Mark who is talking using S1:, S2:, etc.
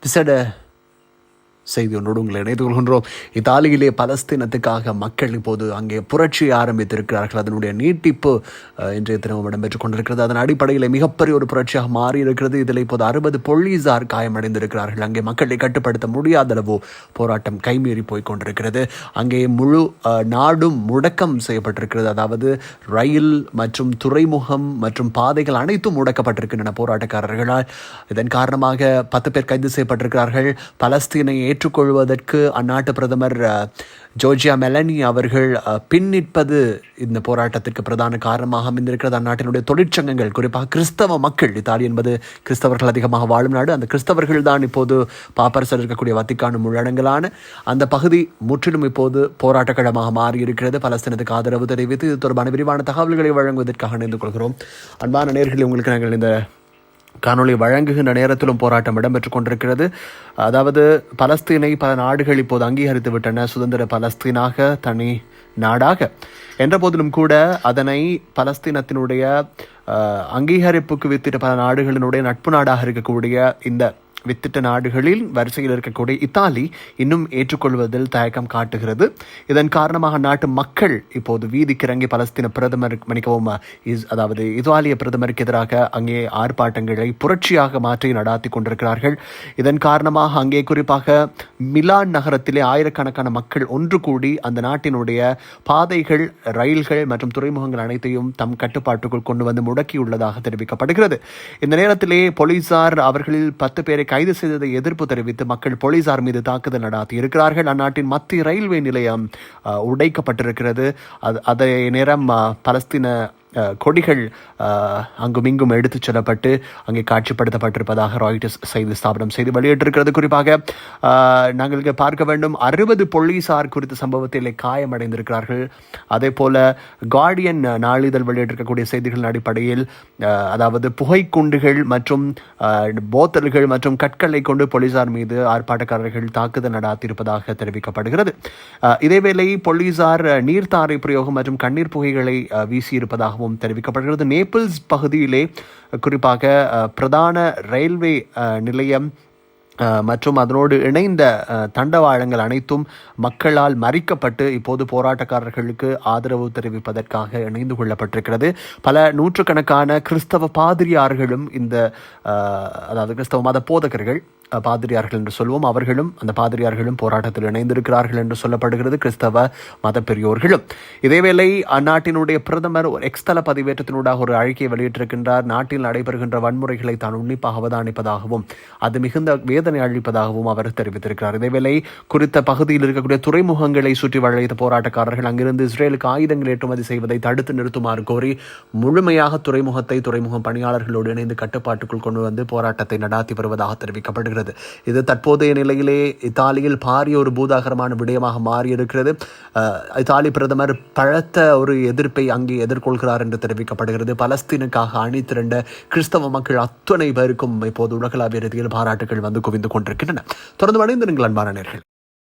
S1: விசேட செய்தி ஒன்றோடு உங்களை இணைத்துக் கொள்கின்றோம். இத்தாலியிலே பலஸ்தீனத்துக்காக மக்கள் இப்போது அங்கே புரட்சி ஆரம்பித்திருக்கிறார்கள். அதனுடைய நீட்டிப்பு இன்றைய தினமும் இடம்பெற்றுக் கொண்டிருக்கிறது. அதன் அடிப்படையில் மிகப்பெரிய ஒரு புரட்சியாக மாறி இருக்கிறது. இதில் இப்போது 60 போலீசார் காயமடைந்திருக்கிறார்கள். அங்கே மக்களை கட்டுப்படுத்த முடியாத அளவு போராட்டம் கைமீறி போய் கொண்டிருக்கிறது. அங்கே முழு நாடும் முடக்கம் செய்யப்பட்டிருக்கிறது. அதாவது ரயில் மற்றும் துறைமுகம் மற்றும் பாதைகள் அனைத்தும் முடக்கப்பட்டிருக்கின்றன போராட்டக்காரர்களால். இதன் காரணமாக 10 பேர் கைது செய்யப்பட்டிருக்கிறார்கள். பலஸ்தீனை ஏற்றுக்கொள்வதற்கு அந்நாட்டு பிரதமர் ஜோர்ஜியா மெலனி அவர்கள் பின்னிற்பது இந்த போராட்டத்திற்கு பிரதான காரணமாக அமைந்திருக்கிறது. அந்நாட்டினுடைய தொழிற்சங்கங்கள், குறிப்பாக கிறிஸ்தவ மக்கள், இத்தாலி என்பது கிறிஸ்தவர்கள் அதிகமாக வாழும் நாடு, அந்த கிறிஸ்தவர்கள் தான் இப்போது பாப்பரசர் இருக்கக்கூடிய வத்திக்கானும் உள்ளடங்கலான அந்த பகுதி முற்றிலும் இப்போது போராட்டக்களமாக மாறியிருக்கிறது. பலஸ்தீனத்துக்கு ஆதரவு தெரிவித்து இது தொடர்பான விரிவான தகவல்களை வழங்குவதற்காக இணைந்து கொள்கிறோம். அன்பான நேயர்களே, உங்களுக்கு நாங்கள் இந்த காணொலி வழங்குகின்ற நேரத்திலும் போராட்டம் இடம்பெற்றுக் கொண்டிருக்கிறது. அதாவது பலஸ்தீனை பல நாடுகள் இப்போது அங்கீகரித்து விட்டன, சுதந்திர பலஸ்தீனாக, தனி நாடாக. என்ற போதிலும் கூட அதனை பலஸ்தீனத்தினுடைய அங்கீகரிப்புக்கு வித்திட்ட பல நாடுகளினுடைய நட்பு நாடாக இருக்கக்கூடிய இந்த வித்திட்ட நாடுகளில் வரிசையில் இருக்கக்கூடிய இத்தாலி இன்னும் ஏற்றுக்கொள்வதில் தயக்கம் காட்டுகிறது. இதன் காரணமாக நாட்டு மக்கள் இப்போது வீதிக்கு இறங்கி பலஸ்தீன பிரதமர் அதாவது இத்தாலிய பிரதமருக்கு எதிராக அங்கே ஆர்ப்பாட்டங்களை புரட்சியாக மாற்றி நடாத்தி கொண்டிருக்கிறார்கள். இதன் காரணமாக அங்கே குறிப்பாக மிலான் நகரத்திலே ஆயிரக்கணக்கான மக்கள் ஒன்று கூடி அந்த நாட்டினுடைய பாதைகள், ரயில்கள் மற்றும் துறைமுகங்கள் அனைத்தையும் தம் கட்டுப்பாட்டுக்குள் கொண்டு வந்து முடக்கியுள்ளதாக தெரிவிக்கப்படுகிறது. இந்த நேரத்திலே போலீசார் அவர்களில் 10 பேரை கைது செய்ததை எதிர்ப்பு தெரிவித்து மக்கள் போலீசார் மீது தாக்குதல் நடாத்தி இருக்கிறார்கள். அந்நாட்டின் மத்திய ரயில்வே நிலையம் உடைக்கப்பட்டிருக்கிறது. அதே நேரம் பலஸ்தீன கொடிகள் அங்குமிங்கும் எடுத்துச் செல்லப்பட்டு அங்கே காட்சிப்படுத்தப்பட்டிருப்பதாக ராய்டர்ஸ் செய்தி ஸ்தாபனம் செய்தி வெளியிட்டிருக்கிறது. குறிப்பாக நாங்கள் பார்க்க வேண்டும், 60 போலீசார் குறித்த சம்பவத்தில் காயமடைந்திருக்கிறார்கள். அதே போல கார்டியன் நாளிதழ் வெளியிட்டிருக்கக்கூடிய செய்திகளின் அடிப்படையில் அதாவது புகைக்குண்டுகள் மற்றும் போத்தல்கள் மற்றும் கற்களை கொண்டு போலீசார் மீது ஆர்ப்பாட்டக்காரர்கள் தாக்குதல் நடாத்தியிருப்பதாக தெரிவிக்கப்படுகிறது. இதேவேளை போலீசார் நீர்த்தாரை பிரயோகம் மற்றும் கண்ணீர் புகைகளை வீசியிருப்பதாக தெரிவிக்கப்படுகிறது. நேபிள்ஸ் பகுதியிலே குறிப்பாக பிரதான ரயில்வே நிலையம் மற்றும் அதனோடு இணைந்த தண்டவாளங்கள் அனைத்தும் மக்களால் மறிக்கப்பட்டு இப்போது போராட்டக்காரர்களுக்கு ஆதரவு தெரிவிப்பதற்காக இணைந்து கொள்ளப்பட்டிருக்கிறது. பல நூற்றுக்கணக்கான கிறிஸ்தவ பாதிரியார்களும் இந்த அதாவது கிறிஸ்தவ மத போதகர்கள், பாதிரியார்கள் என்று சொல்வோம், அவர்களும் அந்த பாதிரியார்களும் போராட்டத்தில் இணைந்திருக்கிறார்கள் என்று சொல்லப்படுகிறது. கிறிஸ்தவ மத பெரியோர்களும். இதேவேளை அந்நாட்டினுடைய பிரதமர் ஒரு எக்ஸ்தல பதிவேற்றத்தினூடாக ஒரு அழைக்கையை வெளியிட்டிருக்கின்றார். நாட்டில் நடைபெறுகின்ற வன்முறைகளை தான் உன்னிப்பாக அவதானிப்பதாகவும் அது மிகுந்த வேதனை அளிப்பதாகவும் அவர் தெரிவித்திருக்கிறார். இதேவேளை குறித்த பகுதியில் இருக்கக்கூடிய துறைமுகங்களை சுற்றி வளைத்த போராட்டக்காரர்கள் அங்கிருந்து இஸ்ரேலுக்கு ஆயுதங்கள் ஏற்றுமதி செய்வதை தடுத்து நிறுத்துமாறு கோரி முழுமையாக துறைமுக பணியாளர்களோடு இணைந்து கட்டுப்பாட்டுக்குள் கொண்டு வந்து போராட்டத்தை நடாத்தி வருவதாக தெரிவிக்கப்படுகிறது. இது தற்போதைய நிலையிலே இத்தாலியில் பாரிய ஒரு பூதாகரமான விடயமாக மாறியிருக்கிறது. இத்தாலி பிரதமர் பலத்த ஒரு எதிர்ப்பை அங்கே எதிர்கொள்கிறார் என்று தெரிவிக்கப்படுகிறது. பலஸ்தீனுக்காக அணி திரண்ட கிறிஸ்தவ மக்கள் அத்தனை பேருக்கும் இப்போது உலகளாவிய ரீதியில் பாராட்டுகள் வந்து குவிந்து கொண்டிருக்கின்றன. தொடர்ந்து அடைந்திருங்கள் அன்பான நேயர்களே.